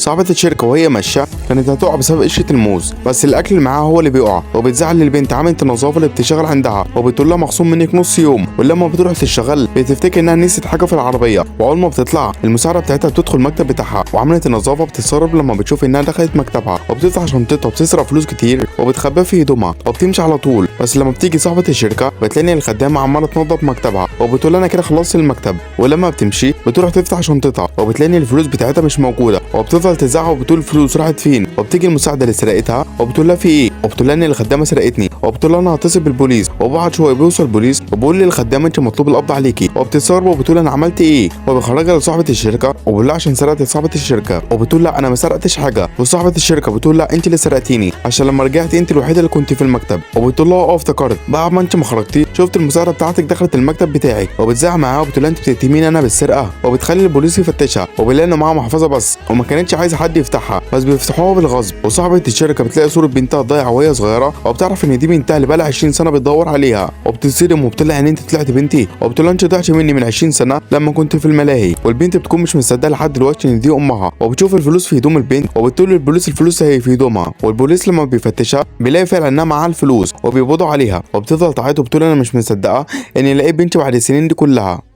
صاحبة الشركة وهي ماشية كانت هتقع بسبب قشرة الموز، بس الاكل اللي معاها هو اللي بيقع، وبتزعل البنت عاملة النظافة اللي بتشتغل عندها وبتقول لها مخصوم منك نص يوم. ولما بتروح تشتغل بتفتكر انها نسيت حاجة في العربية، واول ما بتطلع المساعدة بتاعتها بتدخل المكتب بتاعها، وعملت النظافة بتستغرب لما بتشوف انها دخلت مكتبها وبتفتح شنطتها وبتصرف فلوس كتير وبتخبيها في هدومها وبتمشي على طول. بس لما بتيجي صاحبة الشركة بتلاقي الخدامة عمالة تنظف مكتبها وبتقول انا كده خلصت المكتب، ولما بتمشي بتروح تفتح شنطتها وبتلاقي الفلوس بتاعتها مش موجودة، وبتفضل تزعق وبتقول الفلوس راحت فين. وبتيجي المساعدة اللي سرقتها وبتقول لها في ايه، وبتقول لها ان الخدامة سرقتني، وبتقول لها انا هتصل بالبوليس. وبعد شوية بيوصل البوليس وبيقول للخدامة انت مطلوب القبض عليكي، وبتستغرب وبتقول انا عملت ايه، وبيخرجها لصاحبة الشركة وبيقول لها عشان سرقت صاحبة الشركة، وبتقول لا انا ما سرقتش حاجة. وصاحبة الشركة بتقول لا انت اللي سرقتيني عشان لما رجعت انت الوحيدة اللي كنت في المكتب. وبتقول لها افتكرت بعد ما انت ما خرجتي شفت المساعدة بتاعتك دخلت المكتب بتاعك، وبتزعق معاها وبتقول لها انت بتتهميني انا بالسرقة، وبتخلي البوليس يفتشها وبيلاقي ان معاها محفظة بس وما كانتش عايزة حد يفتحها بس بيفتحوها بالغصب. وصاحبة الشركة بتلاقي صورة بنتها ضايعة وهي صغيرة، وبتعرف ان دي بنتها اللي بقالها 20 سنة بتدور عليها، وبتصدم وبتقول لها ان انت طلعت بنتي، وبتقول لها انت ضعتي مني من 20 سنة لما كنت في الملاهي. والبنت بتكون مش مصدقة لحد دلوقتي ان دي امها، وبتشوف الفلوس في هدوم البنت وبتقول للبوليس الفلوس هي في هدومها. والبوليس لما بيفتشها بيلاقي فعلا انها معاها الفلوس وبيقبضوا عليها، وبتفضل تعيط وبتقول انا مش مصدقة اني لقيت بنتي بعد السنين دي كلها.